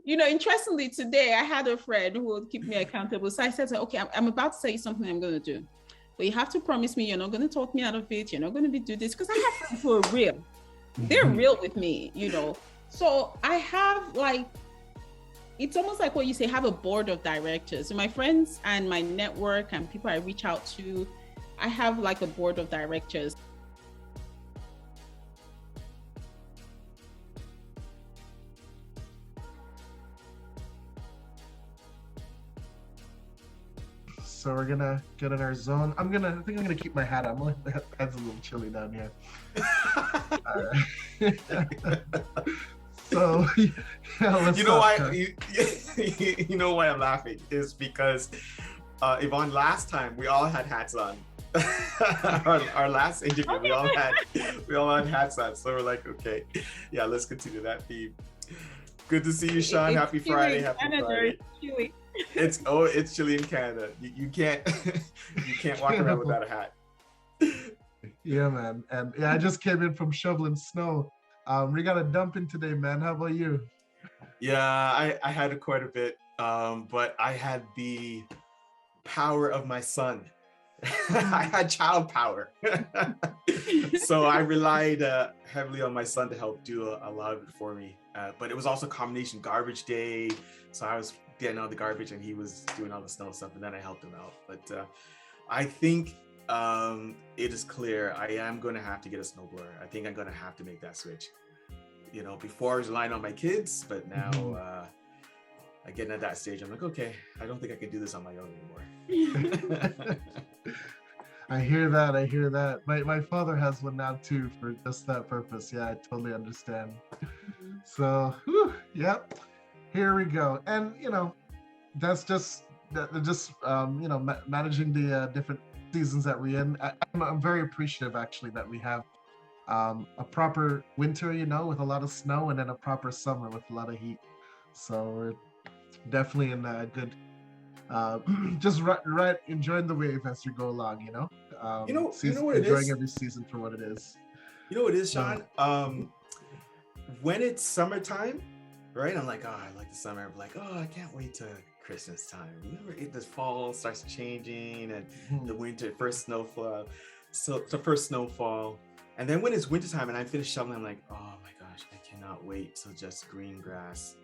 Interestingly, today I had a friend who would keep me accountable. So I said, okay, I'm about to say something I'm going to do, but you have to promise me you're not going to talk me out of it. You're not going to be do this, because I have friends who are real. They're real with me, So I have it's almost like what you say, have a board of directors. So my friends and my network and people I reach out to, I have like a board of directors. So we're gonna get in our zone. I think I'm gonna keep my hat on. The head's a little chilly down here. So yeah, you know why? You know why I'm laughing is because Yvonne, last time we all had hats on. our last interview, we all had hats on. So we're like, okay, yeah, let's continue that theme. Good to see you, Sean. Happy Friday. Happy Friday. It's chilly in Canada. You can't walk around without a hat. Yeah, man. And yeah, I just came in from shoveling snow. We got a dumping today, man. How about you? Yeah, I had quite a bit, but I had the power of my son. I had child power. So I relied heavily on my son to help do a lot of it for me. But it was also a combination garbage day. So I was getting out the garbage and he was doing all the snow stuff, and then I helped him out. But I think it is clear I am going to have to get a snowblower. I think I'm going to have to make that switch. Before I was relying on my kids, but now getting at that stage, I'm like, okay, I don't think I can do this on my own anymore. I hear that. My father has one now too for just that purpose. Yeah, I totally understand. So, yep. Here we go. And that's just managing the different seasons that we're in. I'm very appreciative actually that we have a proper winter, with a lot of snow, and then a proper summer with a lot of heat. So we're definitely in a good, just right enjoying the wave as you go along. Enjoying every season for what it is. You know what it is, Sean? When it's summertime, right? I'm like, I like the summer. I'm like, I can't wait till Christmas time. The fall starts changing, and the winter, first snowfall. So the first snowfall. And then when it's wintertime and I finish shoveling, I'm like, oh my gosh, I cannot wait till just green grass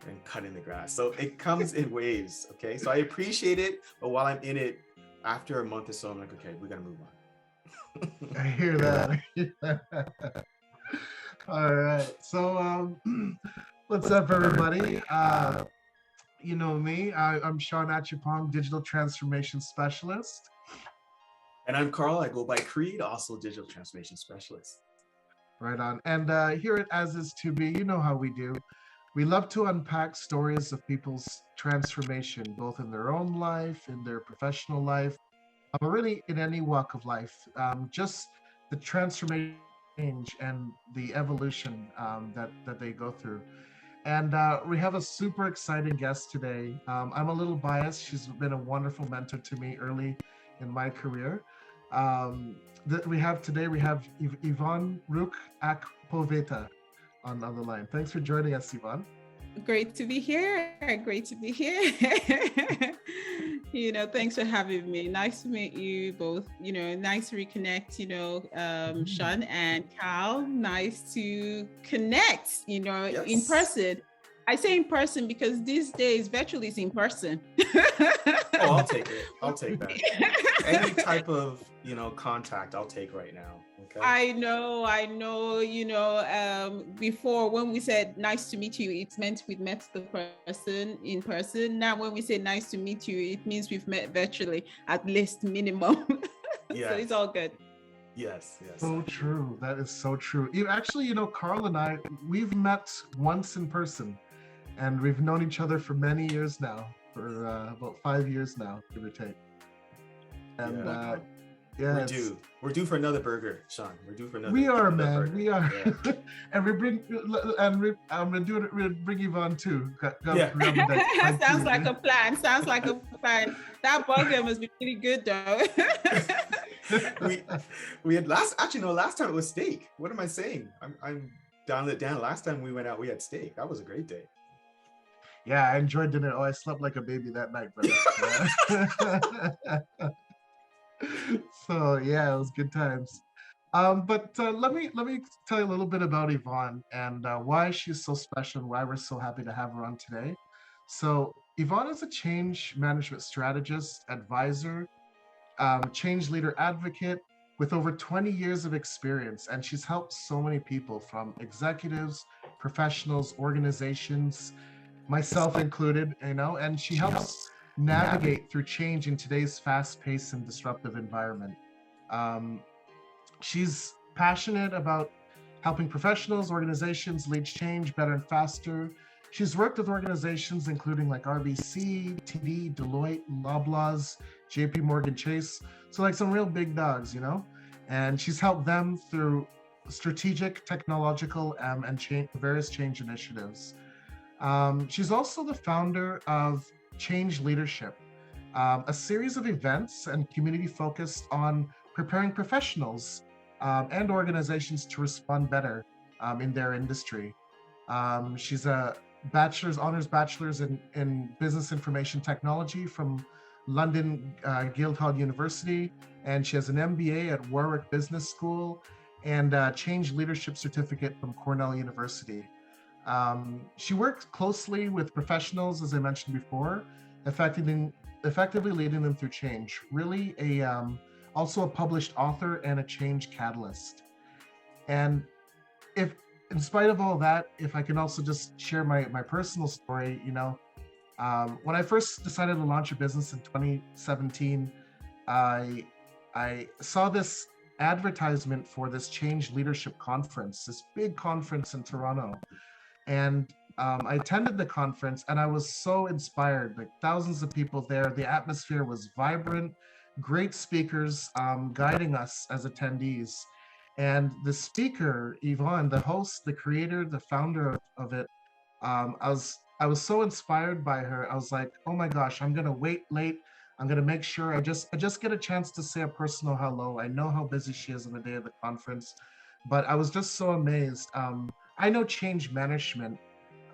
and cutting the grass. So it comes in waves, okay? So I appreciate it, but while I'm in it, after a month or so, I'm like, okay, we gotta move on. I hear that. All right. So what's up, everybody? You know me. I'm Sean Achipong, Digital Transformation Specialist. And I'm Carl. I go by Creed, also Digital Transformation Specialist. Right on. And here at As Is To Be, you know how we do. We love to unpack stories of people's transformation, both in their own life, in their professional life, but really in any walk of life. Just the transformation and the evolution that they go through. And we have a super exciting guest today. I'm a little biased. She's been a wonderful mentor to me early in my career. That we have Yvonne Ruke Akpoveta on the line. Thanks for joining us, Yvonne. Great to be here. Thanks for having me. Nice to meet you both. Nice to reconnect, Sean and Cal. Nice to connect, yes. In person. I say in person because these days virtually is in person. I'll take it. I'll take that. Any type of, contact I'll take right now. Okay. I know, before when we said nice to meet you, it meant we met the person in person. Now when we say nice to meet you, it means we've met virtually, at least minimum. Yeah. So it's all good. Yes. So true. That is so true. Carl and I, we've met once in person, and we've known each other for many years now, for about 5 years now, give or take. And we're due for another burger, Sean. We're due for another. We are, another man. Burger. We are. Yeah. And I'm gonna do it. We'll bring Yvonne too. Sounds like a plan. That burger must be pretty good, though. we had last time it was steak. What am I saying? I'm down it down. Last time we went out, we had steak. That was a great day. Yeah, I enjoyed dinner. Oh, I slept like a baby that night, brother. Yeah. So yeah, it was good times. But let me tell you a little bit about Yvonne and why she's so special and why we're so happy to have her on today. So Yvonne is a change management strategist, advisor, change leader advocate with over 20 years of experience, and she's helped so many people from executives, professionals, organizations, myself included, and she helps navigate through change in today's fast-paced and disruptive environment. Um, she's passionate about helping professionals, organizations lead change better and faster. She's worked with organizations including like RBC, TD, Deloitte, Loblaws, JP Morgan Chase. So like some real big dogs. And she's helped them through strategic, technological, and various change initiatives. She's also the founder of Change Leadership, a series of events and community focused on preparing professionals and organizations to respond better in their industry. She's a honors bachelor's in business information technology from London Guildhall University, and she has an MBA at Warwick Business School and a Change Leadership certificate from Cornell University. She works closely with professionals, as I mentioned before, effectively leading them through change. Really, also a published author and a change catalyst. And if, in spite of all that, if I can also just share my personal story, when I first decided to launch a business in 2017, I saw this advertisement for this Change Leadership Conference, this big conference in Toronto. And I attended the conference and I was so inspired, like thousands of people there. The atmosphere was vibrant, great speakers guiding us as attendees. And the speaker, Yvonne, the host, the creator, the founder of it, I was so inspired by her. I was like, oh my gosh, I'm gonna wait late. I'm gonna make sure I just get a chance to say a personal hello. I know how busy she is on the day of the conference, but I was just so amazed. I know change management,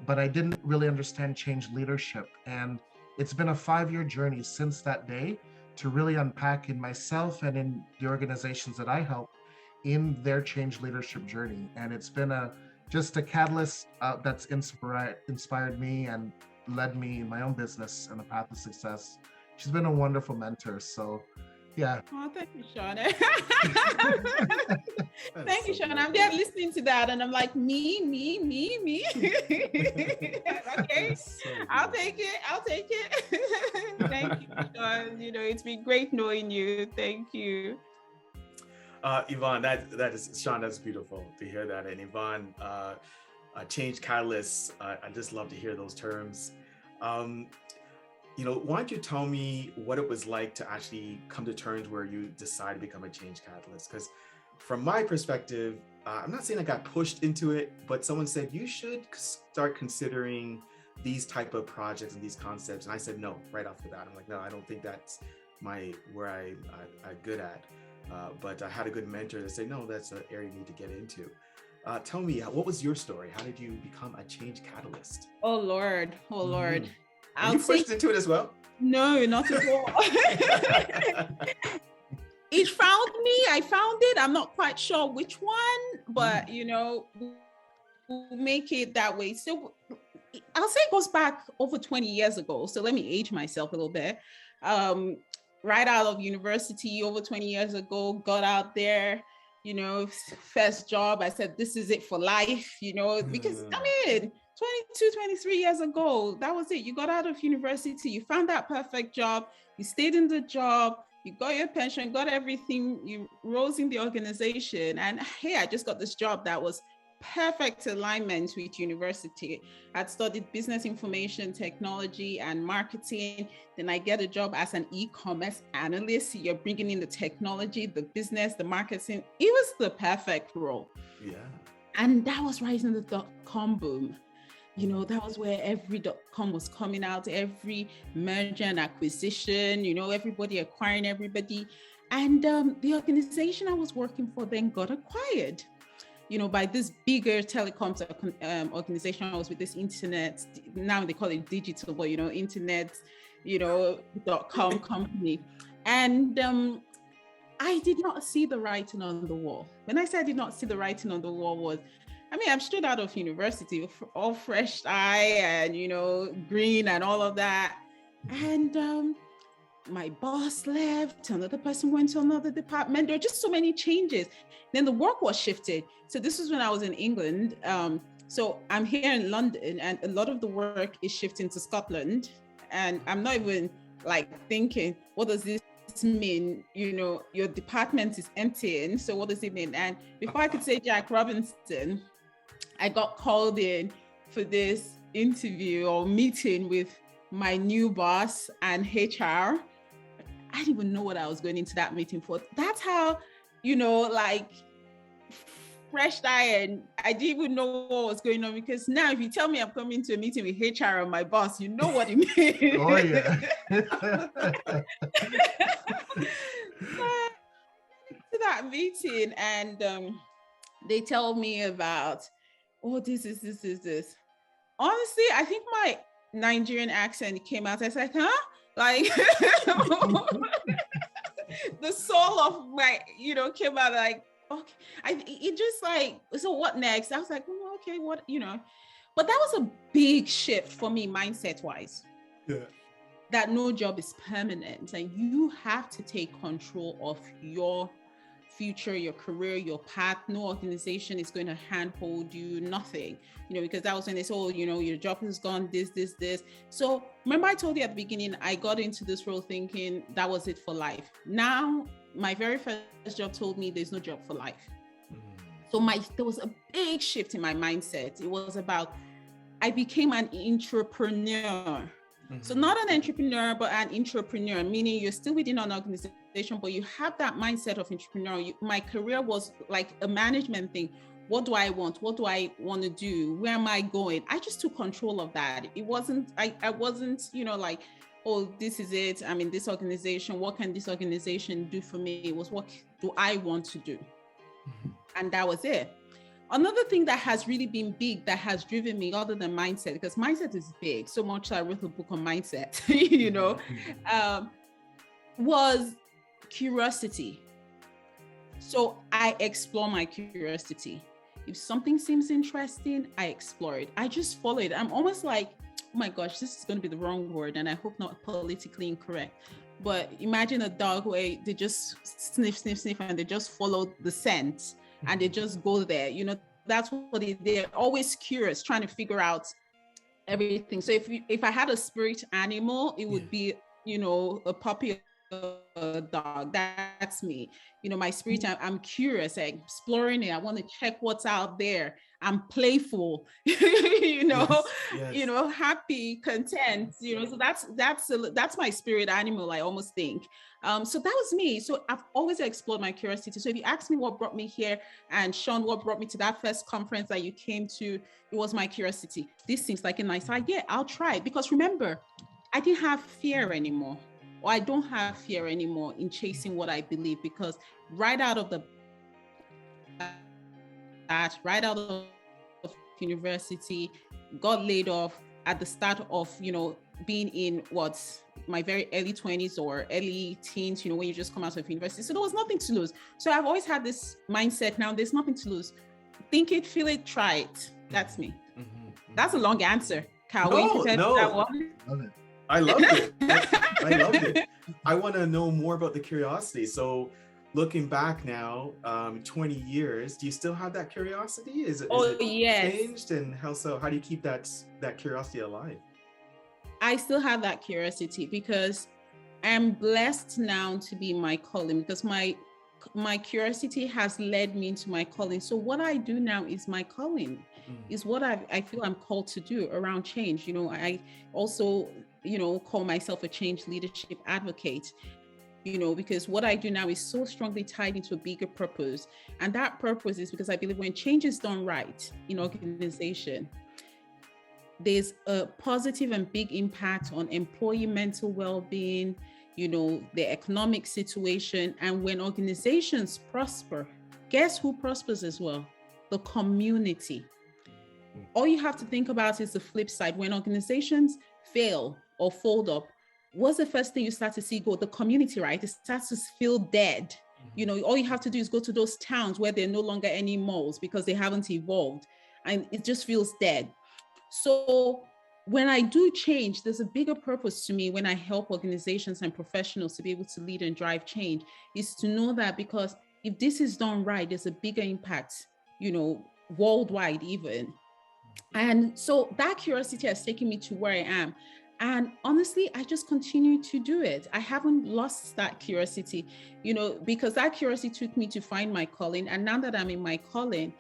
but I didn't really understand change leadership. And it's been a 5-year journey since that day to really unpack in myself and in the organizations that I help in their change leadership journey. And it's been just a catalyst that's inspired me and led me in my own business and a path of success. She's been a wonderful mentor. So yeah. Oh, thank you, Sean. Thank you, Sean. I'm there listening to that and I'm like, me. Okay, I'll take it. Thank you, Sean. It's been great knowing you. Thank you. Yvonne, that is, Sean, that's beautiful to hear that. And Yvonne, change catalysts, I just love to hear those terms. Why don't you tell me what it was like to actually come to terms where you decided to become a change catalyst? Because from my perspective, I'm not saying I got pushed into it, but someone said you should start considering these type of projects and these concepts. And I said no right off the bat. I'm like, no, I don't think that's where I'm good at. But I had a good mentor that said, no, that's an area you need to get into. Tell me, what was your story? How did you become a change catalyst? Oh, Lord. You pushed into it as well? No, not at all. It found me. I found it. I'm not quite sure which one, but we'll make it that way. So I'll say it goes back over 20 years ago. So let me age myself a little bit. Right out of university over 20 years ago, got out there, first job. I said, this is it for life, because 22, 23 years ago, that was it. You got out of university, you found that perfect job, you stayed in the job, you got your pension, got everything, you rose in the organization. And hey, I just got this job that was perfect alignment with university. I'd studied business information technology and marketing. Then I get a job as an e-commerce analyst. You're bringing in the technology, the business, the marketing. It was the perfect role. Yeah. And that was right in the dot-com boom. That was where every dot-com was coming out, every merger and acquisition, everybody acquiring everybody. And the organization I was working for then got acquired. by this bigger telecoms organization. I was with this internet, now they call it digital, but internet, .com company. And I did not see the writing on the wall. When I said I did not see the writing on the wall I'm straight out of university, all fresh eye and, green and all of that. And my boss left, another person went to another department. There are just so many changes. Then the work was shifted. So this was when I was in England. So I'm here in London, and a lot of the work is shifting to Scotland. And I'm not even thinking, what does this mean? Your department is emptying. So what does it mean? And before I could say Jack Robinson, I got called in for this interview or meeting with my new boss and HR. I didn't even know what I was going into that meeting for. That's how, fresh eye, and I didn't even know what was going on, because now if you tell me I'm coming to a meeting with HR and my boss, you know what it means. Oh, yeah. To that meeting, and they tell me about, this. Honestly, I think my Nigerian accent came out. I was like, huh? The soul of my, came out okay. It just so what next? I was like, okay, what, but that was a big shift for me, mindset wise. Yeah. That no job is permanent, and you have to take control of your future, your career, your path. No organization is going to handhold you, nothing, because that was when they said, your job is gone, this. So remember I told you at the beginning, I got into this role thinking that was it for life. Now, my very first job told me there's no job for life. So there was a big shift in my mindset. It was about, I became an entrepreneur. So not an entrepreneur, but an entrepreneur, meaning you're still within an organization, but you have that mindset of entrepreneur. My career was like a management thing. What do I want? What do I want to do? Where am I going? I just took control of that. It wasn't, I wasn't, this is it. I'm in this organization. What can this organization do for me? It was, what do I want to do? And that was it. Another thing that has really been big, that has driven me, other than mindset, because mindset is big, so much that I wrote a book on mindset, was curiosity. So I explore my curiosity. If something seems interesting, I explore it. I just follow it. I'm almost like, oh my gosh, this is going to be the wrong word, and I hope not politically incorrect. But imagine a dog where they just sniff, and they just follow the scent. And they just go there, that's what they're always curious, trying to figure out everything. So if I had a spirit animal, it would be, a puppy or a dog. That's me. My spirit, I'm curious, exploring it. I want to check what's out there. I'm playful, Yes. happy, content, so that's my spirit animal, I almost think. So that was me. So I've always explored my curiosity. So if you ask me what brought me here, and Sean, what brought me to that first conference that you came to, it was my curiosity. This seems like a nice idea. I'll try it. Because remember, I didn't have fear anymore, or I don't have fear anymore in chasing what I believe, because right out of university, got laid off at the start of, being in my very early 20s or early teens, when you just come out of university. So there was nothing to lose. So I've always had this mindset, now there's nothing to lose. Think it, feel it, try it. That's me. That's a long answer. That one. I loved it. I loved it. I want to know more about the curiosity. So looking back now, 20 years, do you still have that curiosity? Is it yes. changed? And how so? How do you keep that curiosity alive? I still have that curiosity, because I'm blessed now to be my calling, because my curiosity has led me into my calling. So what I do now is my calling, is what I feel I'm called to do around change. I also, call myself a change leadership advocate, because what I do now is so strongly tied into a bigger purpose. And that purpose is because I believe when change is done right in organization, there's a positive and big impact on employee mental well-being, the economic situation. And when organizations prosper, guess who prospers as well? the community. All you have to think about is the flip side. When organizations fail or fold up, what's the first thing you start to see go? The community, right? It starts to feel dead. You know, all you have to do is go to those towns where there are no longer any malls because they haven't evolved, and it just feels dead. So when I do change, there's a bigger purpose to me when I help organizations and professionals to be able to lead and drive change, is to know that because if this is done right, there's a bigger impact, you know, worldwide even. And so that curiosity has taken me to where I am. And honestly, I just continue to do it. I haven't lost that curiosity, you know, because that curiosity took me to find my calling. And now that I'm in my calling,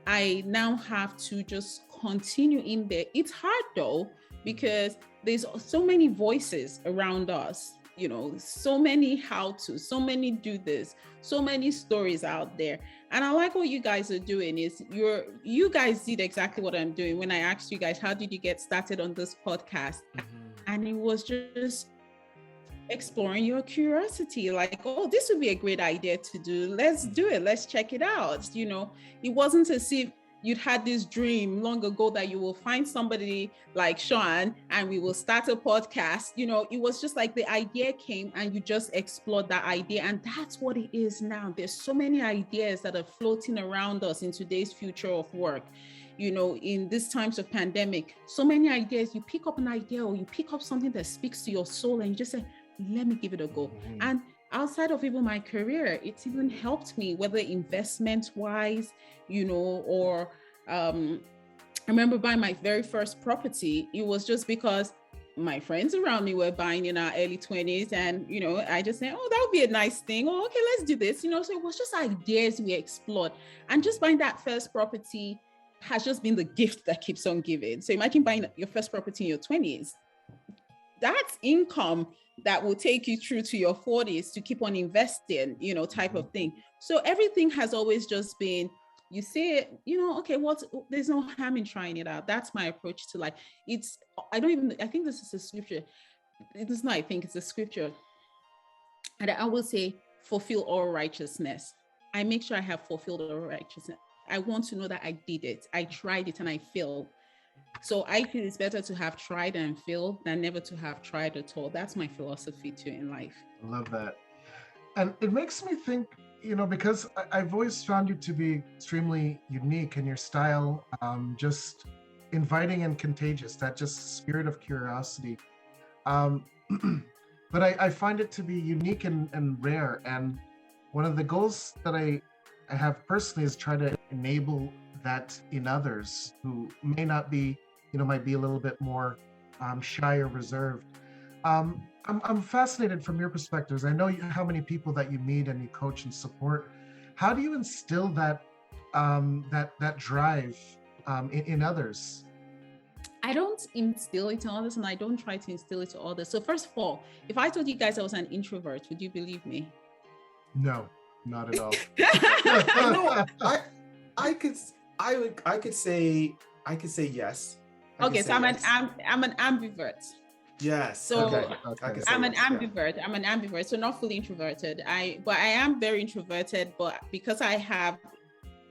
I now have to just continue in there. It's hard though, because there's so many voices around us, you know, so many how-to, so many do this, so many stories out there. And I like what you guys are doing is you guys did exactly what I'm doing. When I asked you guys, how did you get started on this podcast? And it was just exploring your curiosity, like, oh, this would be a great idea to do. Let's do it. Let's check it out. You know, it wasn't as if you'd had this dream long ago that you will find somebody like Sean and we will start a podcast. You know, it was just like the idea came and you just explored that idea. And that's what it is now. There's so many ideas that are floating around us in today's future of work. You know, in these times of pandemic, so many ideas, you pick up an idea or you pick up something that speaks to your soul and you just say, let me give it a go. And outside of even my career, it's even helped me, whether investment wise, you know, or I remember buying my very first property. It was just because my friends around me were buying in our early 20s. And, you know, I just said, oh, that would be a nice thing. Oh, okay, let's do this. You know, so it was just ideas we explored. And just buying that first property has just been the gift that keeps on giving. So imagine buying your first property in your 20s. That's income that will take you through to your 40s to keep on investing, you know, type of thing. So everything has always just been, you see it, you know, okay, there's no harm in trying it out. That's my approach to life. I think this is a scripture. It's a scripture. And I will say, fulfill all righteousness. I make sure I have fulfilled all righteousness. I want to know that I did it. I tried it and I failed. So I feel it's better to have tried and failed than never to have tried at all. That's my philosophy too in life. I love that. And it makes me think, you know, because I've always found you to be extremely unique in your style, just inviting and contagious, that just spirit of curiosity. But I find it to be unique and rare. And one of the goals that I have personally is try to enable that in others who may not be, you know, might be a little bit more shy or reserved. I'm fascinated from your perspectives. I know how many people that you meet and you coach and support. How do you instill that that drive in others? I don't instill it in others, and I don't try to instill it to others. So first of all, if I told you guys I was an introvert, would you believe me? No, not at all. No, I could say yes. Okay, so I'm an ambivert. Yes. So Okay. I'm an ambivert. Yeah. I'm an ambivert, so not fully introverted. But I am very introverted. But because I have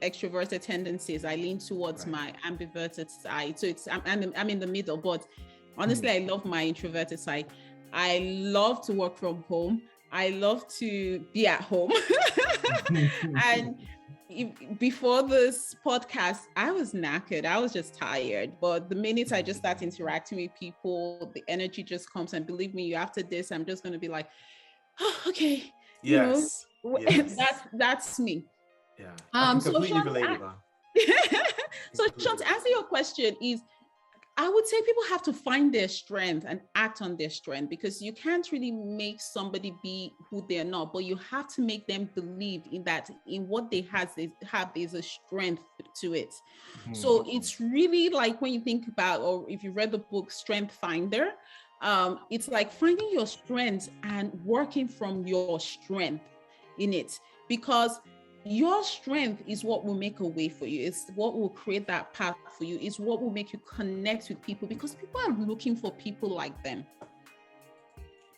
extroverted tendencies, I lean towards my ambiverted side. So I'm in the middle. But honestly, I love my introverted side. I love to work from home. I love to be at home. And before this podcast, I was knackered. I was just tired. But the minute I just start interacting with people, the energy just comes. And believe me, after this, I'm just going to be like, oh, okay. Yes. You know, yes. That's me. Yeah. I can completely relate to that. So Sean, to answer your question is, I would say people have to find their strength and act on their strength, because you can't really make somebody be who they're not, but you have to make them believe in that, in what they have, there's a strength to it. So it's really like when you think about, or if you read the book Strength Finder, it's like finding your strength and working from your strength in it, because your strength is what will make a way for you. It's what will create that path for you. It's what will make you connect with people, because people are looking for people like them.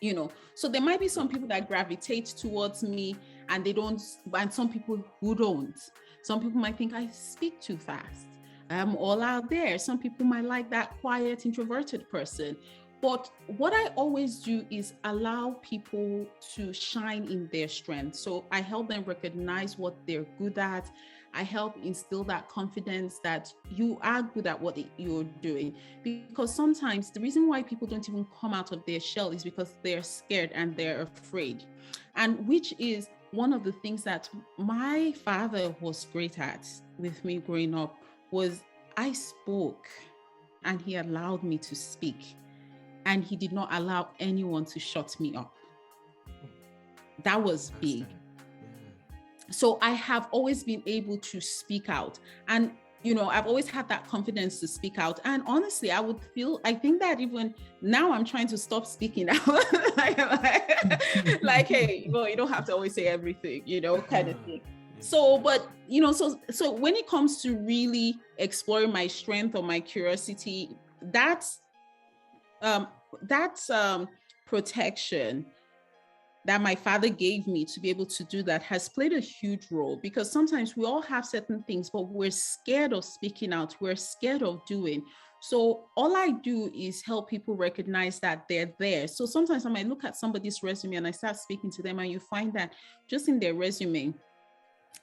You know, so there might be some people that gravitate towards me and they don't, and some people who don't. Some people might think I speak too fast. I'm all out there. Some people might like that quiet, introverted person. But what I always do is allow people to shine in their strength. So I help them recognize what they're good at. I help instill that confidence that you are good at what you're doing. Because sometimes the reason why people don't even come out of their shell is because they're scared and they're afraid. And which is one of the things that my father was great at with me growing up, was I spoke and he allowed me to speak. And he did not allow anyone to shut me up. That was big. So I have always been able to speak out. And, I've always had that confidence to speak out. And honestly, I think that even now I'm trying to stop speaking out. like, hey, well, you don't have to always say everything, kind of thing. So, but, so when it comes to really exploring my strength or my curiosity, that's protection that my father gave me to be able to do that has played a huge role, because sometimes we all have certain things, but we're scared of speaking out. We're scared of doing. So all I do is help people recognize that they're there. So sometimes I might look at somebody's resume and I start speaking to them, and you find that just in their resume,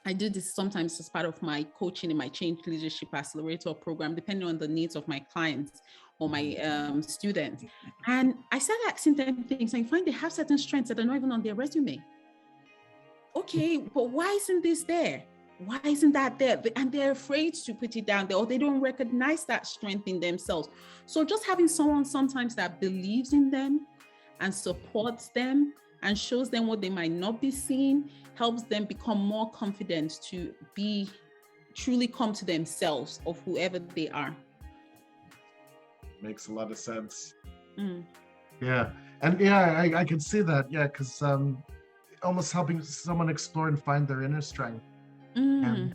I do this sometimes as part of my coaching in my Change Leadership Accelerator program, depending on the needs of my clients or my students. And I start asking them things, and I find they have certain strengths that are not even on their resume. Okay, but why isn't this there? Why isn't that there? And they're afraid to put it down there, or they don't recognize that strength in themselves. So just having someone sometimes that believes in them and supports them and shows them what they might not be seeing helps them become more confident to truly come to themselves of whoever they are. Makes a lot of sense. Yeah. And yeah, I can see that. Yeah, because almost helping someone explore and find their inner strength. And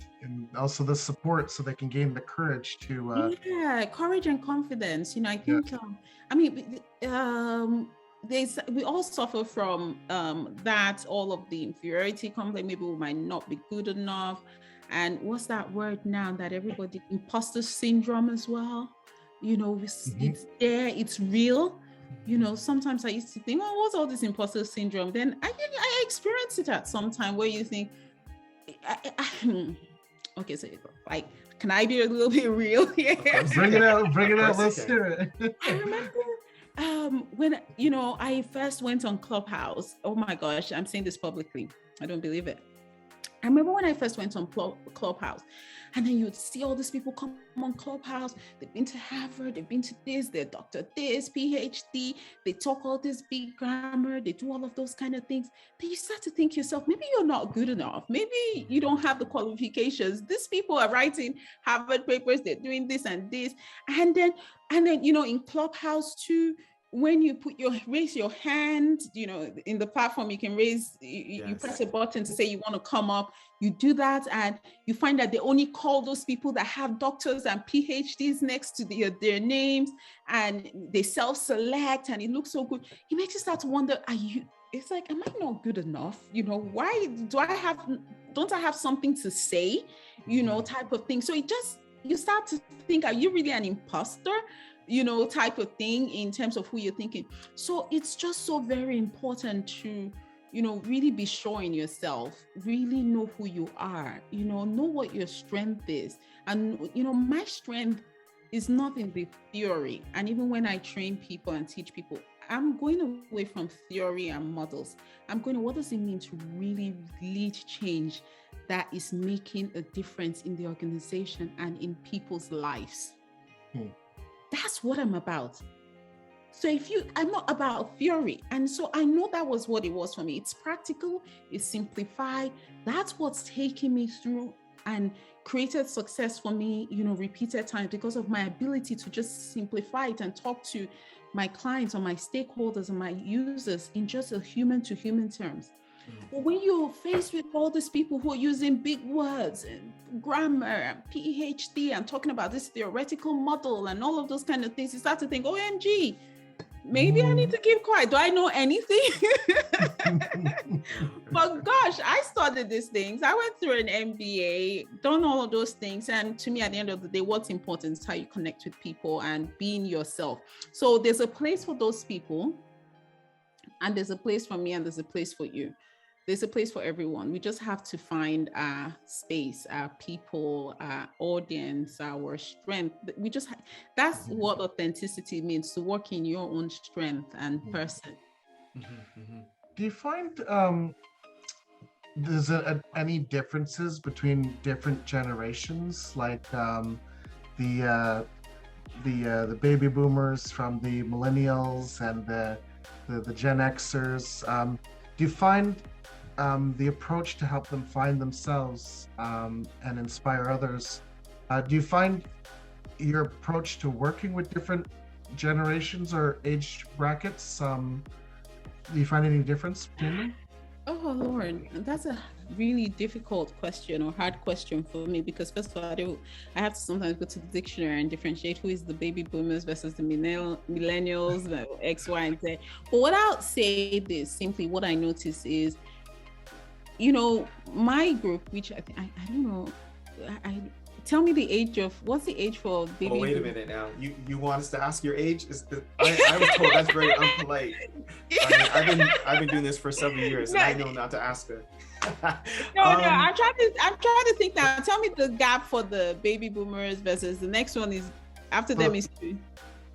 also the support so they can gain the courage to courage and confidence. I think we all suffer from that, all of the inferiority complex. Maybe we might not be good enough. And what's that word now that everybody, imposter syndrome as well? It's there, it's real. Sometimes I used to think, oh, what's all this imposter syndrome? Then I experienced it at some time where you think, okay, so like, can I be a little bit real here? Bring it out, let's hear it. I remember when, I first went on Clubhouse. Oh my gosh, I'm saying this publicly. I don't believe it. I remember when I first went on Clubhouse, and then you'd see all these people come on Clubhouse. They've been to Harvard, they've been to this, they're Dr. this, PhD, they talk all this big grammar, they do all of those kind of things. Then you start to think yourself, maybe you're not good enough. Maybe you don't have the qualifications. These people are writing Harvard papers, they're doing this and this. And then, in Clubhouse too, when you raise your hand, in the platform, you can raise, you press a button to say you want to come up, you do that, and you find that they only call those people that have doctors and PhDs next to their names, and they self-select, and it looks so good. It makes you start to wonder, it's like, am I not good enough? Why don't I have something to say, type of thing. So you start to think, are you really an imposter? Type of thing in terms of who you're thinking. So it's just so very important to, really be sure in yourself, really know who you are, know what your strength is. And, my strength is not in the theory. And even when I train people and teach people, I'm going away from theory and models. I'm going to, what does it mean to really lead change that is making a difference in the organization and in people's lives? That's what I'm about. So I'm not about theory. And so I know that was what it was for me. It's practical, it's simplified. That's what's taken me through and created success for me, repeated times, because of my ability to just simplify it and talk to my clients or my stakeholders and my users in just a human to human terms. But when you're faced with all these people who are using big words and grammar and PhD and talking about this theoretical model and all of those kind of things, you start to think, OMG, maybe I need to keep quiet. Do I know anything? But gosh, I studied these things. I went through an MBA, done all of those things. And to me, at the end of the day, what's important is how you connect with people and being yourself. So there's a place for those people, and there's a place for me, and there's a place for you. There's a place for everyone. We just have to find our space, our people, our audience, our strength. That's what authenticity means, to work in your own strength and person. Do you find there's any differences between different generations, like the baby boomers from the millennials and the Gen Xers? Do you find the approach to help them find themselves and inspire others, do you find your approach to working with different generations or age brackets, do you find any difference between them? Oh Lord, that's a really difficult question or hard question for me, because first of all, I have to sometimes go to the dictionary and differentiate who is the baby boomers versus the millennials, the X, Y, and Z. But what I'll say is simply what I notice is, my group, which I don't know, tell me the age of, what's the age for baby? Oh, wait a minute now. You want us to ask your age? I was told that's very unpolite. I've been doing this for several years, and I know not to ask her. No, I'm trying to think now. Tell me the gap for the baby boomers versus the next one is after them is two.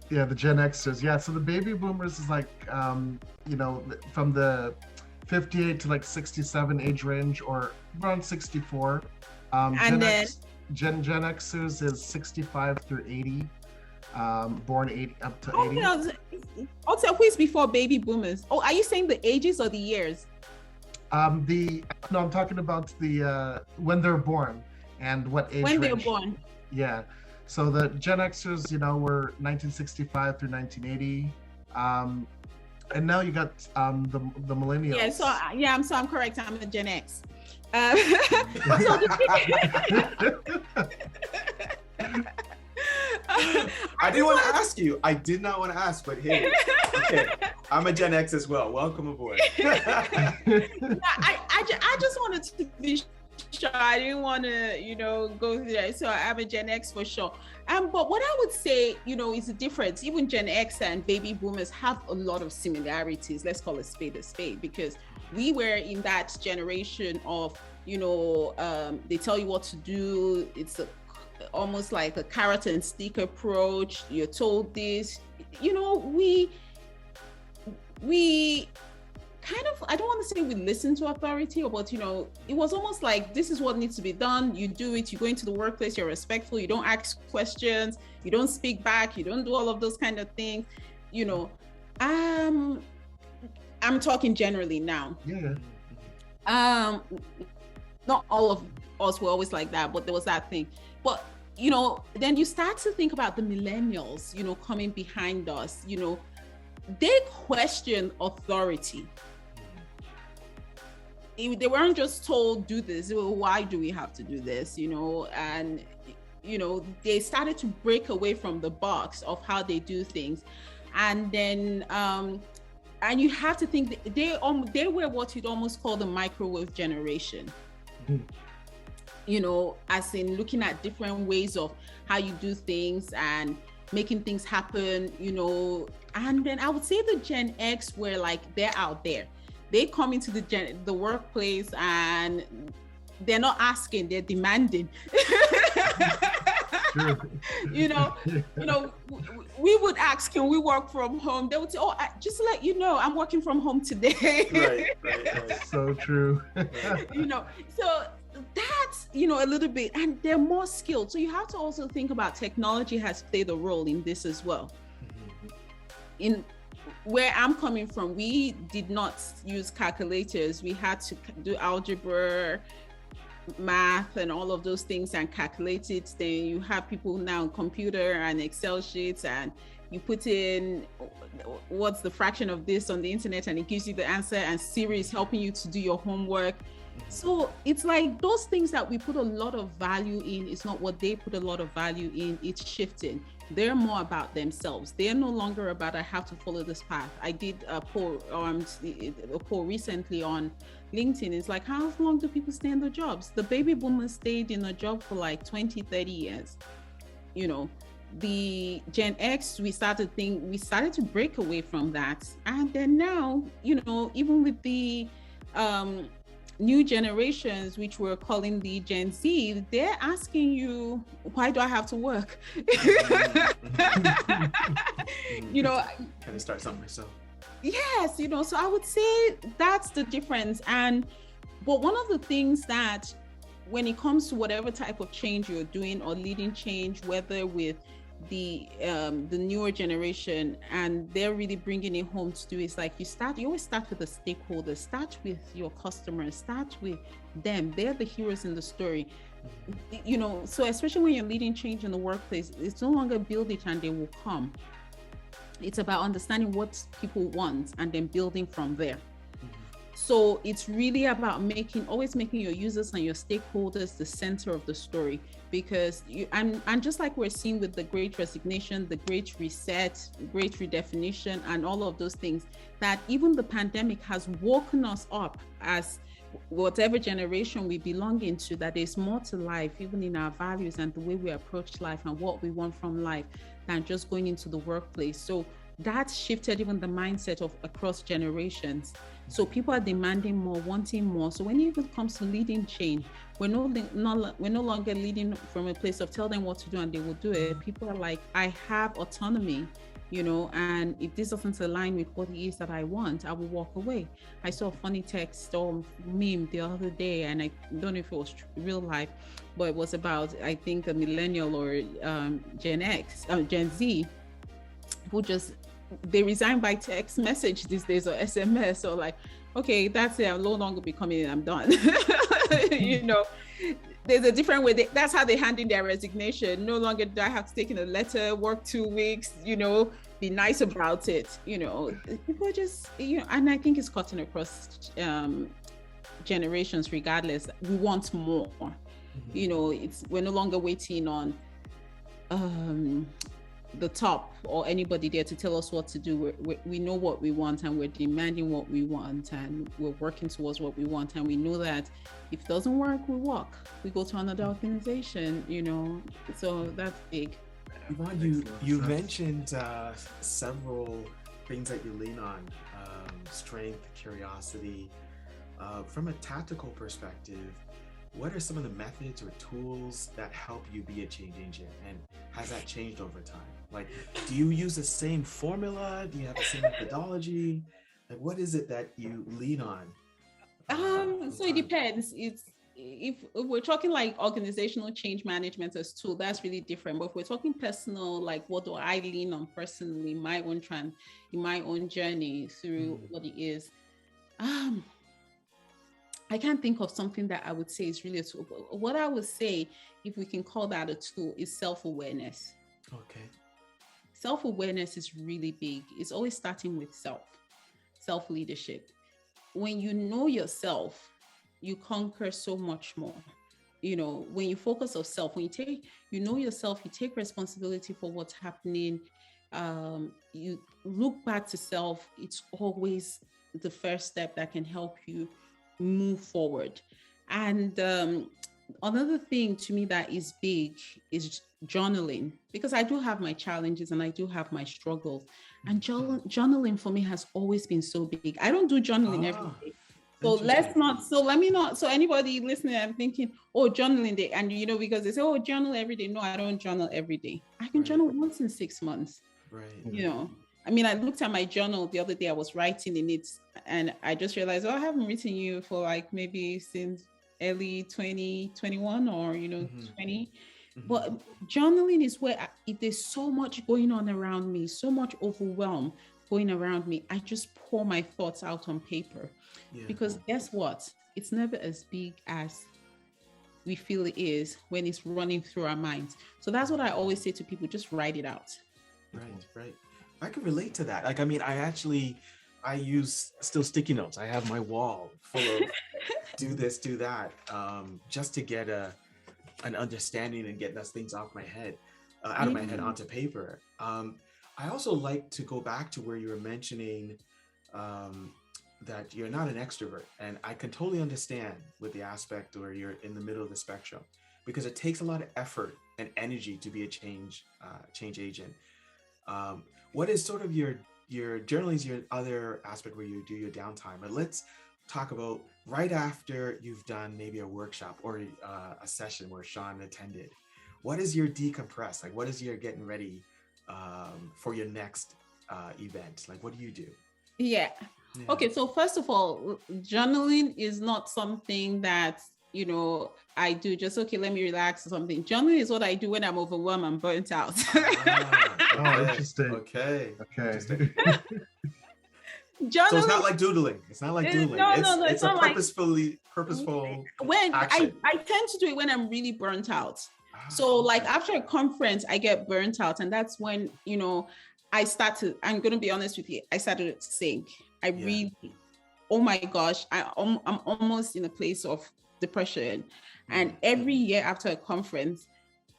Yeah, the Gen Xers. Yeah, so the baby boomers is like, from the 58 to like 67 age range, or around 64. Gen Xers is 65 through 80, born 80 up to 80. Also, who is before baby boomers? Oh, are you saying the ages or the years? I'm talking about the when they're born and what age when range. They're born. Yeah, so the Gen Xers, were 1965 through 1980. And now you got the millennials. Yeah, so I'm correct. I'm a Gen X. I didn't want to ask you. I did not want to ask, but hey, okay, I'm a Gen X as well. Welcome aboard. I just wanted to be sure. I didn't want to, go through that. So I'm a Gen X for sure. But what I would say, is the difference. Even Gen X and baby boomers have a lot of similarities. Let's call a spade, because we were in that generation of, they tell you what to do. It's almost like a carrot and stick approach. You're told this, we kind of, I don't want to say we listen to authority, but it was almost like, this is what needs to be done. You do it. You go into the workplace, you're respectful, you don't ask questions, you don't speak back, you don't do all of those kind of things. I'm talking generally now. Yeah. Not all of us were always like that, but there was that thing. But then you start to think about the millennials, coming behind us. They question authority. They weren't just told, do this. Why do we have to do this? And they started to break away from the box of how they do things. And then and you have to think they were what you'd almost call the microwave generation. As in looking at different ways of how you do things and making things happen, and then I would say the Gen X were like, they're out there. They come into the workplace and they're not asking, they're demanding. Sure. We would ask, can we work from home? They would say, just to let you know, I'm working from home today. Right. So true. So that's, a little bit, and they're more skilled. So you have to also think about technology has played a role in this as well. In where I'm coming from, we did not use calculators. We had to do algebra, math, and all of those things and calculate it. Then you have people now on computer and Excel sheets, and you put in what's the fraction of this on the internet, and it gives you the answer, and Siri is helping you to do your homework. So it's like those things that we put a lot of value in, it's not what they put a lot of value in. It's shifting. They're more about themselves. They're no longer about, I have to follow this path. I did a poll recently on LinkedIn. It's like, how long do people stay in their jobs? The baby boomers stayed in a job for like 20, 30 years. You know, the Gen X, we started to break away from that. And then now, you know, even with the new generations, which we're calling the Gen Z, they're asking you, why do I have to work? You know, can I start something myself? Yes, you know, so I would say that's the difference. But one of the things that, when it comes to whatever type of change you're doing or leading change, whether with the newer generation, and they're really bringing it home to do, is like you always start with the stakeholders, start with your customers, start with them. They're the heroes in the story. You know, so especially when you're leading change in the workplace, it's no longer build it and they will come. It's about understanding what people want and then building from there. So it's really about always making your users and your stakeholders the center of the story, because and just like we're seeing with the Great Resignation, the Great Reset, Great Redefinition, and all of those things, that even the pandemic has woken us up as whatever generation we belong into, that there's more to life, even in our values and the way we approach life and what we want from life, than just going into the workplace. So that shifted even the mindset of across generations. So people are demanding more, wanting more. So when it even comes to leading change, we're no longer leading from a place of tell them what to do and they will do it. People are like, I have autonomy, you know, and if this doesn't align with what it is that I want, I will walk away. I saw a funny text or meme the other day, and I don't know if it was real life, but it was about, I think, a millennial or Gen Z, who they resign by text message these days, or SMS, or like, okay, that's it, I'm no longer becoming it, I'm done. You know, there's a different way. That's how they hand in their resignation. No longer do I have to take in a letter, work 2 weeks, you know, be nice about it. You know, people just, you know, and I think it's cutting across generations regardless. We want more. You know, we're no longer waiting on the top or anybody there to tell us what to do. We know what we want, and we're demanding what we want, and we're working towards what we want, and we know that if it doesn't work, we walk, we go to another organization, you know. So that's big. Yvonne, you mentioned several things that you lean on, strength, curiosity. From a tactical perspective, what are some of the methods or tools that help you be a change agent, and has that changed over time? Like, do you use the same formula? Do you have the same methodology? Like, what is it that you lean on? So it depends. If we're talking like organizational change management as tool, that's really different. But if we're talking personal, like what do I lean on personally, in my own journey through what it is, I can't think of something that I would say is really a tool. But what I would say, if we can call that a tool, is self-awareness. Okay. Self-awareness is really big. It's always starting with self-leadership. When you know yourself, you conquer so much more. You know, when you focus on self, when you know yourself, you take responsibility for what's happening. You look back to self. It's always the first step that can help you move forward. And another thing to me that is big is journaling, because I do have my challenges and I do have my struggles, and journaling for me has always been so big. I don't do journaling every day. So anybody listening, I'm thinking, oh, journaling day, and you know, because they say, oh, journal every day. No, I don't journal every day. I can journal once in 6 months. Right. You know, I mean, I looked at my journal the other day, I was writing in it, and I just realized, oh, I haven't written you for like maybe since early 2021 or, you know, 20. But journaling is where if there's so much going on around me, so much overwhelm going around me, I just pour my thoughts out on paper. Yeah. Because guess what? It's never as big as we feel it is when it's running through our minds. So that's what I always say to people, just write it out. Right. I can relate to that. Like, I mean, I use still sticky notes. I have my wall full of do this, do that, just to get an understanding and get those things off my head. out of my head onto paper. I also like to go back to where you were mentioning that you're not an extrovert, and I can totally understand with the aspect where you're in the middle of the spectrum, because it takes a lot of effort and energy to be a change agent. What is sort of your journaling is your other aspect where you do your downtime, but let's talk about right after you've done maybe a workshop or a session where Sean attended. What is your decompress? Like, what is your getting ready for your next event? Like, what do you do? Yeah. Okay. So first of all, journaling is not something that, I do just, okay, let me relax or something. Journaling is what I do when I'm overwhelmed and burnt out. Interesting. Okay. Interesting. Journaling, so it's not like doodling. It's not like doodling. No, it's a not purposeful when action. I tend to do it when I'm really burnt out. So like after a conference, I get burnt out. And that's when, I'm going to be honest with you, I started to sink. Really, oh my gosh, I'm almost in a place of depression. And every year after a conference,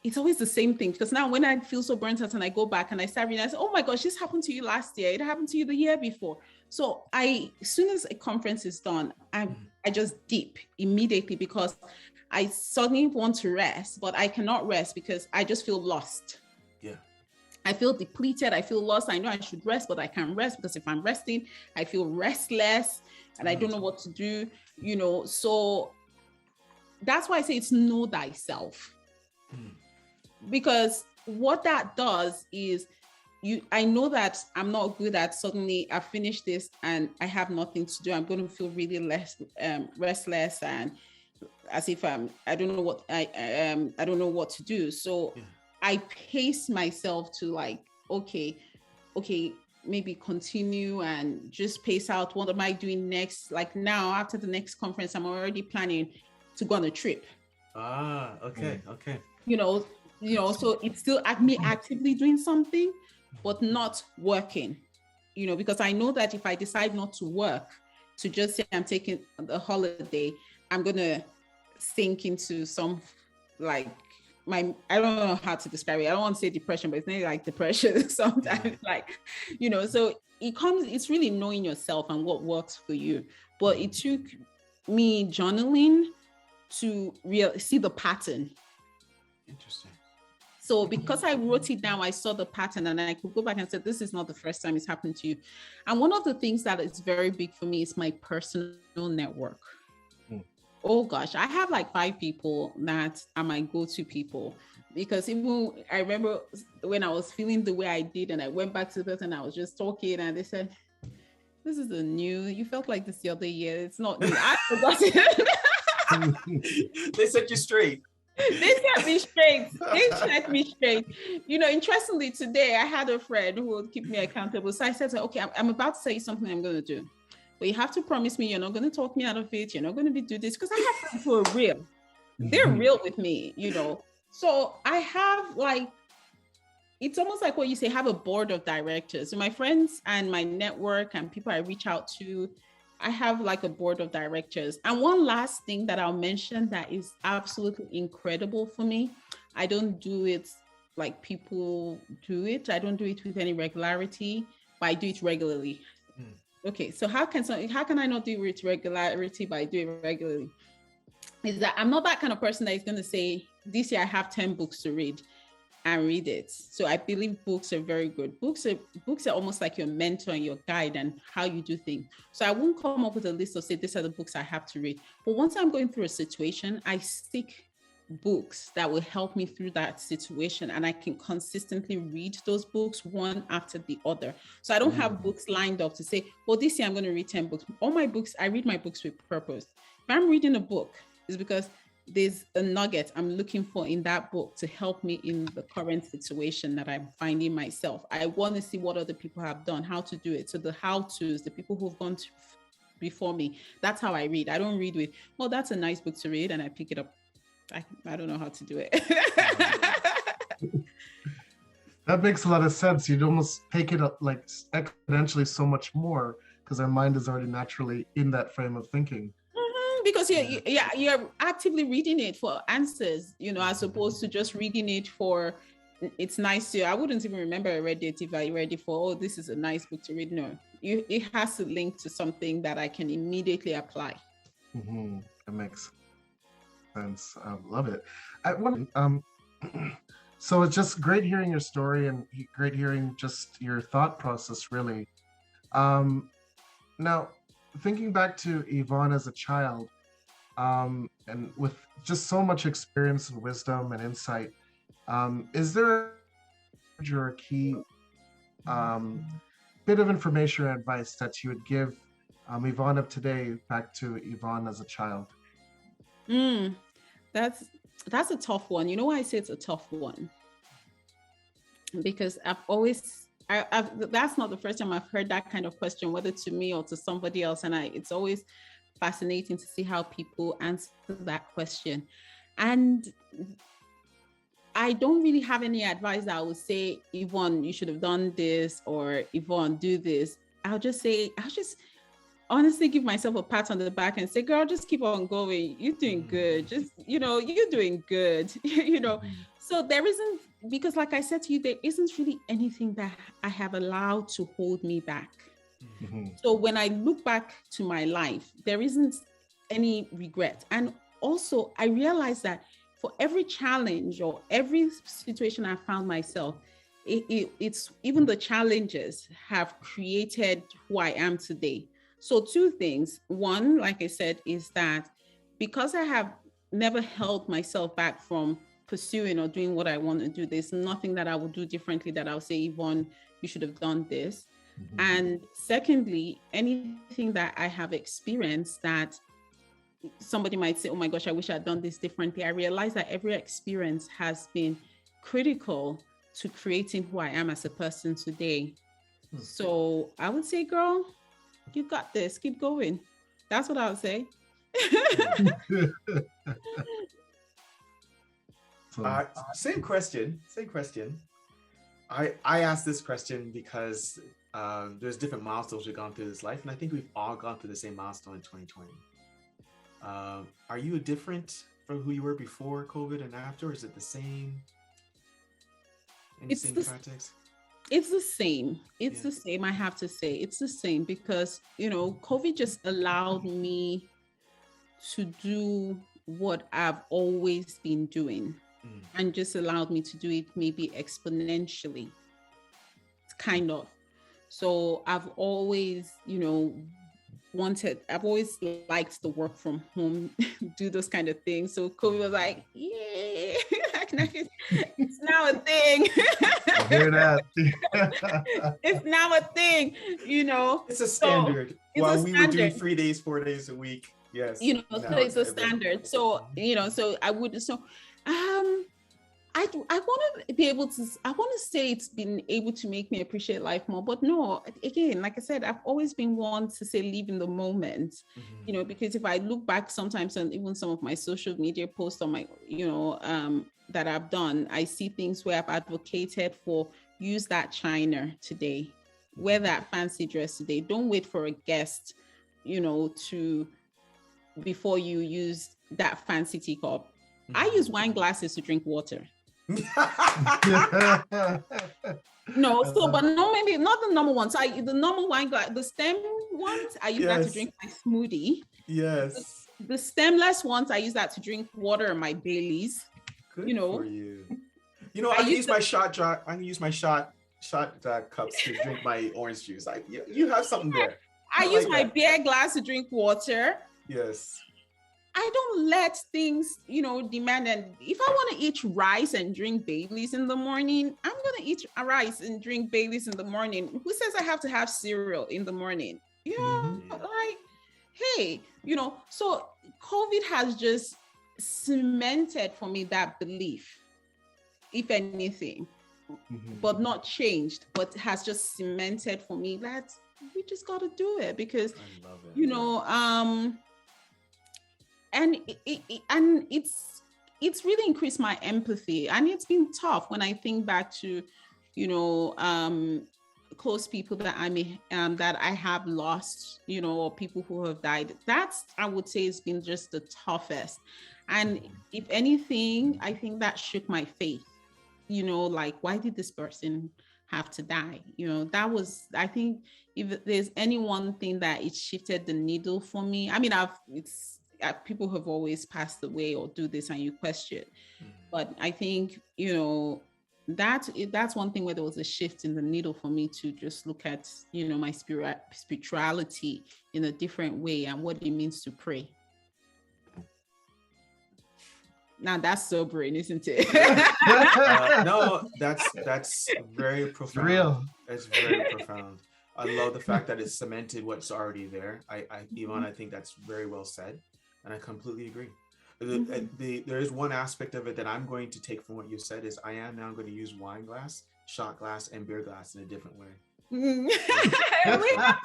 it's always the same thing. Because now when I feel so burnt out and I go back and I start realizing, oh my gosh, this happened to you last year. It happened to you the year before. So as soon as a conference is done, I just dip immediately because I suddenly want to rest, but I cannot rest because I just feel lost. Yeah. I feel depleted. I feel lost. I know I should rest, but I can't rest because if I'm resting, I feel restless and I don't know what to do, So that's why I say it's know thyself. Because what that does is I know that I'm not good at suddenly I finish this and I have nothing to do. I'm going to feel really restless and as if I don't know what I don't know what to do. So I pace myself to like, okay, maybe continue and just pace out. What am I doing next? Like now after the next conference, I'm already planning to go on a trip. Okay. So it's still me actively doing something, but not working, because I know that if I decide not to work, to just say I'm taking a holiday, I'm going to sink into some, like, I don't know how to describe it. I don't want to say depression, but it's not like depression sometimes, so it's really knowing yourself and what works for you. But it took me journaling to see the pattern. Interesting. So because I wrote it down, I saw the pattern and I could go back and say, this is not the first time it's happened to you. And one of the things that is very big for me is my personal network. Oh gosh, I have like 5 people that are my go-to people, because even I remember when I was feeling the way I did and I went back to the person, I was just talking and they said, this is you felt like this the other year. It's not new. I forgot it. They set you straight. They set me straight. Interestingly, today I had a friend who would keep me accountable. So I said, okay, I'm about to say something I'm going to do. But you have to promise me you're not going to talk me out of it. You're not going to do this, because I have friends who are real. They're real with me, So I have it's almost like what you say, have a board of directors. So my friends and my network and people I reach out to, I have like a board of directors. And one last thing that I'll mention that is absolutely incredible for me, I don't do it like people do it. I don't do it with any regularity, but I do it regularly. Okay, so how can I not do it with regularity by doing it regularly? Is that I'm not that kind of person that is going to say, this year I have 10 books to read and read it. So I believe books are very good. Books are almost like your mentor and your guide and how you do things. So I won't come up with a list of say, these are the books I have to read. But once I'm going through a situation, I seek books that will help me through that situation, and I can consistently read those books one after the other. So I don't have books lined up to say, well, this year I'm going to read 10 books. All my books, I read my books with purpose. If I'm reading a book, it's because there's a nugget I'm looking for in that book to help me in the current situation that I'm finding myself. I want to see what other people have done, how to do it. So the how-tos, the people who've gone before me, that's how I read. I don't read with, well, that's a nice book to read, and I pick it up. I don't know how to do it. That makes a lot of sense. You'd almost take it up like exponentially so much more because our mind is already naturally in that frame of thinking. Because you're actively reading it for answers, as opposed to just reading it for it's nice to, I wouldn't even remember I read it if I read it for, oh, this is a nice book to read. No, it has to link to something that I can immediately apply. That makes sense. I love it. So it's just great hearing your story and great hearing just your thought process, really. Now, thinking back to Yvonne as a child, and with just so much experience and wisdom and insight, is there a key bit of information or advice that you would give Yvonne of today back to Yvonne as a child? That's a tough one. You know why I say it's a tough one? Because that's not the first time I've heard that kind of question, whether to me or to somebody else. And it's always fascinating to see how people answer that question. And I don't really have any advice that I would say, Yvonne, you should have done this, or Yvonne, do this. I'll just honestly give myself a pat on the back and say, girl, just keep on going. You're doing good. Just, you're doing good, So there isn't, because like I said to you, there isn't really anything that I have allowed to hold me back. So when I look back to my life, there isn't any regret. And also I realized that for every challenge or every situation I found myself, it's even the challenges have created who I am today. So two things. One, like I said, is that because I have never held myself back from pursuing or doing what I want to do, there's nothing that I would do differently that I'll say, Yvonne, you should have done this. And secondly, anything that I have experienced that somebody might say, oh my gosh, I wish I'd done this differently. I realize that every experience has been critical to creating who I am as a person today. So I would say, girl, you got this, keep going. That's what I would say. Same question. I asked this question because there's different milestones we've gone through this life, and I think we've all gone through the same milestone in 2020. Are you different from who you were before COVID and after? Or is it the same? Context? It's the same. It's the same. I have to say it's the same because, COVID just allowed me to do what I've always been doing and just allowed me to do it maybe exponentially, kind of. So I've always, I've always liked the work from home, do those kind of things. So COVID was like, yeah, it's now a thing. I hear that. It's now a thing, It's a standard. So we were doing 3 days, 4 days a week. Yes. So it's a standard. So, so I would, I want to be able to, I want to say it's been able to make me appreciate life more, but no, again, like I said, I've always been one to say, live in the moment, because if I look back sometimes on even some of my social media posts on my, that I've done, I see things where I've advocated for use that china today, wear that fancy dress today. Don't wait for a guest, before you use that fancy teacup. I use wine glasses to drink water. No, so but no, maybe not the normal ones. The normal wine glass, the stem ones, I use that to drink my smoothie. Yes. The stemless ones, I use that to drink water and my Baileys. Good for you. I use my shot jar. I use my shot cups to drink my orange juice. You have something there. I use my beer glass to drink water. Yes. I don't let things, demand. And if I want to eat rice and drink Baileys in the morning, I'm going to eat rice and drink Baileys in the morning. Who says I have to have cereal in the morning? Hey, so COVID has just cemented for me that belief, if anything, but not changed, but has just cemented for me that we just got to do it because, I love it. And it's really increased my empathy, and it's been tough when I think back to, close people that that I have lost, or people who have died. That's, I would say, has been just the toughest. And if anything, I think that shook my faith like, why did this person have to die? That was, I think, if there's any one thing that it shifted the needle for me. I mean, people have always passed away or do this and you question, but I think, that's one thing where there was a shift in the needle for me to just look at, my spirituality in a different way and what it means to pray. Now that's sobering, isn't it? No, that's very profound. Real. It's very profound. I love the fact that it's cemented what's already there. Yvonne, I think that's very well said, and I completely agree. There is one aspect of it that I'm going to take from what you said is I am now going to use wine glass, shot glass, and beer glass in a different way. We have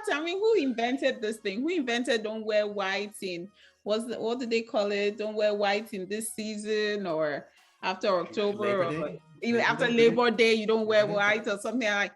to. I mean, who invented this thing? Who invented don't wear white in, what did they call it? Don't wear white in this season or after October or even after Labor Day, you don't wear white or something like,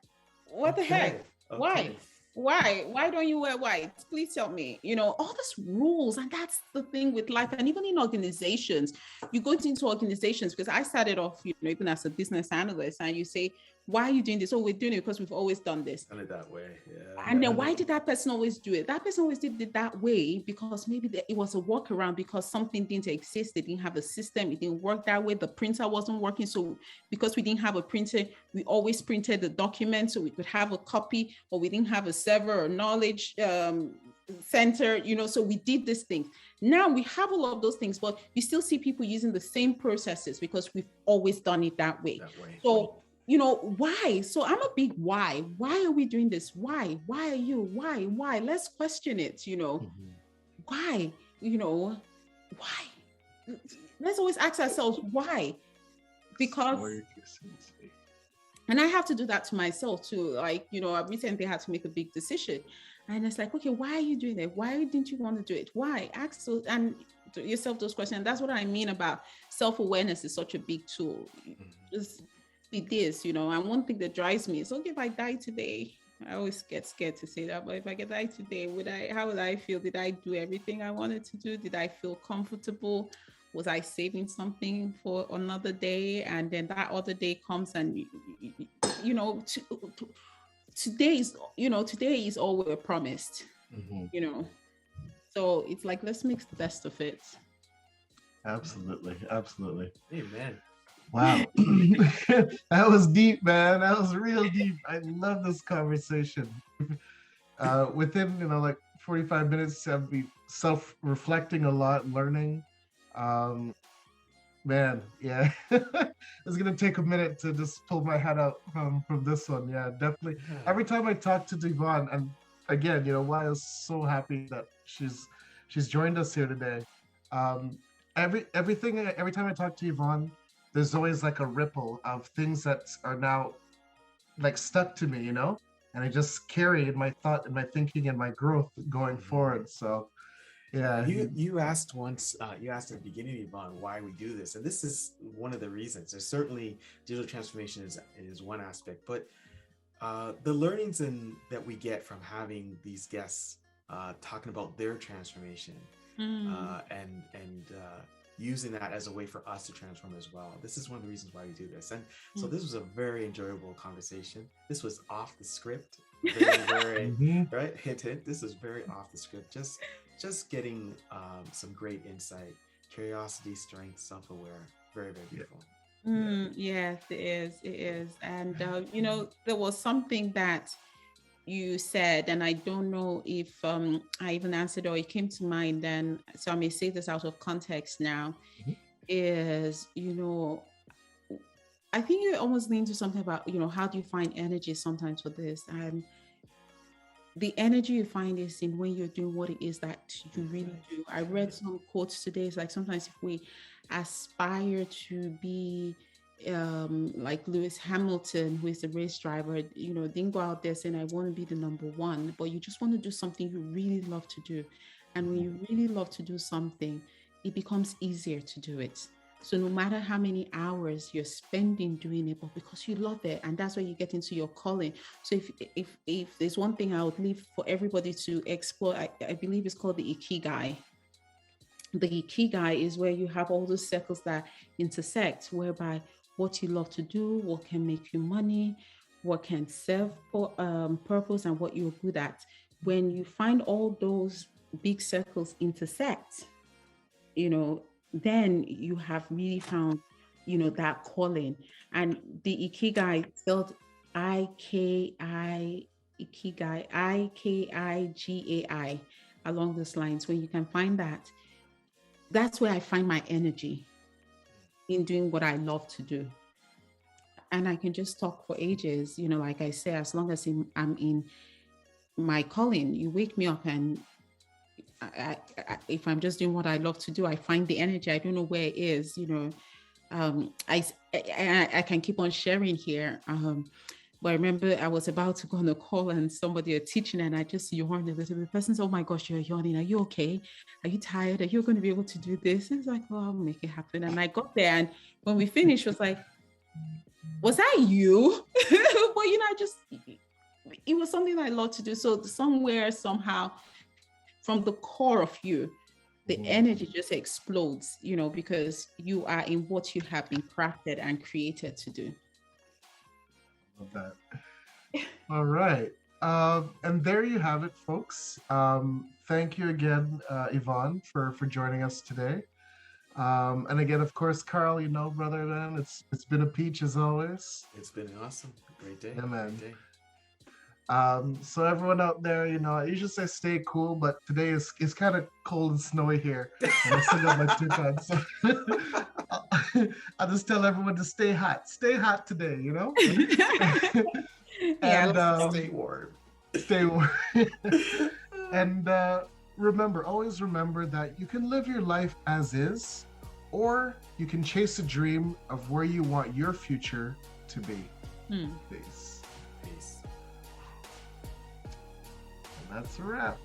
what the heck? Okay. Why don't you wear white? Please tell me. All these rules, and that's the thing with life. And even in organizations, you go into organizations, because I started off, even as a business analyst, and you say, why are you doing this? Oh, we're doing it because we've always done this. Done it that way. Yeah. And then why did that person always do it? That person always did it that way because maybe it was a workaround, because something didn't exist. They didn't have a system. It didn't work that way. The printer wasn't working. So because we didn't have a printer, we always printed the document so we could have a copy, or we didn't have a server or knowledge center, so we did this thing. Now we have a lot of those things, but you still see people using the same processes because we've always done it that way. So, why? So I'm a big why. Why are we doing this? Why? Why are you? Why? Let's question it, Why? Why? Let's always ask ourselves why. Because, and I have to do that to myself too. Like, I recently had to make a big decision. And it's like, okay, why are you doing it? Why didn't you want to do it? Why? Ask yourself those questions. That's what I mean about self-awareness is such a big tool. Just be this, and one thing that drives me is, okay, if I die today, I always get scared to say that, but if I die today, how would I feel? Did I do everything I wanted to do? Did I feel comfortable? Was I saving something for another day? And then that other day comes and, today is all we're promised, So it's like, let's make the best of it. Absolutely. Amen. Wow. That was deep, man. That was real deep. I love this conversation. Within, like 45 minutes, I'll be self-reflecting a lot, learning. Man, yeah. It's going to take a minute to just pull my head out from this one. Yeah, definitely. Every time I talk to Yvonne, and again, why I was so happy that she's joined us here today. Every time I talk to Yvonne, there's always like a ripple of things that are now like stuck to me, and I just carry in my thought and my thinking and my growth going forward. So yeah. You asked once, you asked at the beginning, Yvonne, why we do this. And this is one of the reasons. There's certainly digital transformation is one aspect, but the learnings that we get from having these guests talking about their transformation and using that as a way for us to transform as well. This is one of the reasons why we do this. And so this was a very enjoyable conversation. This was off the script, very, right? Hint. This is very off the script. Just getting some great insight, curiosity, strength, self-aware. Very, very beautiful. Yes, it is. And, there was something that you said, and I don't know if I even answered or it came to mind then, so I may say this out of context now, is, I think you almost lean to something about, how do you find energy sometimes for this? And the energy you find is in when you're doing what it is that you really do. I read some quotes today. It's like, sometimes if we aspire to be like Lewis Hamilton, who is a race driver, didn't go out there saying, I want to be the number one, but you just want to do something you really love to do. And when you really love to do something, it becomes easier to do it. So no matter how many hours you're spending doing it, but because you love it, and that's where you get into your calling. So if there's one thing I would leave for everybody to explore, I believe it's called the Ikigai. The Ikigai is where you have all those circles that intersect, whereby what you love to do, what can make you money, what can serve purpose, and what you're good at. When you find all those big circles intersect, then you have really found, that calling. And the Ikigai spelled Ikigai, Ikigai, along those lines. When you can find that, that's where I find my energy in doing what I love to do. And I can just talk for ages, like I say, as long as I'm in my calling, you wake me up, and if I'm just doing what I love to do, I find the energy. I don't know where it is, I can keep on sharing here. But I remember I was about to go on a call and somebody are teaching, and I just yawned a little bit. The person said, "Oh my gosh, you're yawning. Are you okay? Are you tired? Are you going to be able to do this?" And it's like, "Oh, I'll make it happen." And I got there, and when we finished, it was like, "Was that you?" But it was something I love to do. So somewhere, somehow, from the core of you, the energy just explodes, because you are in what you have been crafted and created to do. Love that. All right. And there you have it, folks. Thank you again, Yvonne, for joining us today. And again, of course, Carl, brother, man, it's been a peach as always. It's been awesome. Great day. Yeah, man. Great day. So everyone out there, I usually say stay cool, but today it's kind of cold and snowy here. And I still got my two pants. So I just tell everyone to stay hot today, And stay warm. Stay warm. And always remember that you can live your life as is, or you can chase a dream of where you want your future to be. Peace. Peace. And that's a wrap.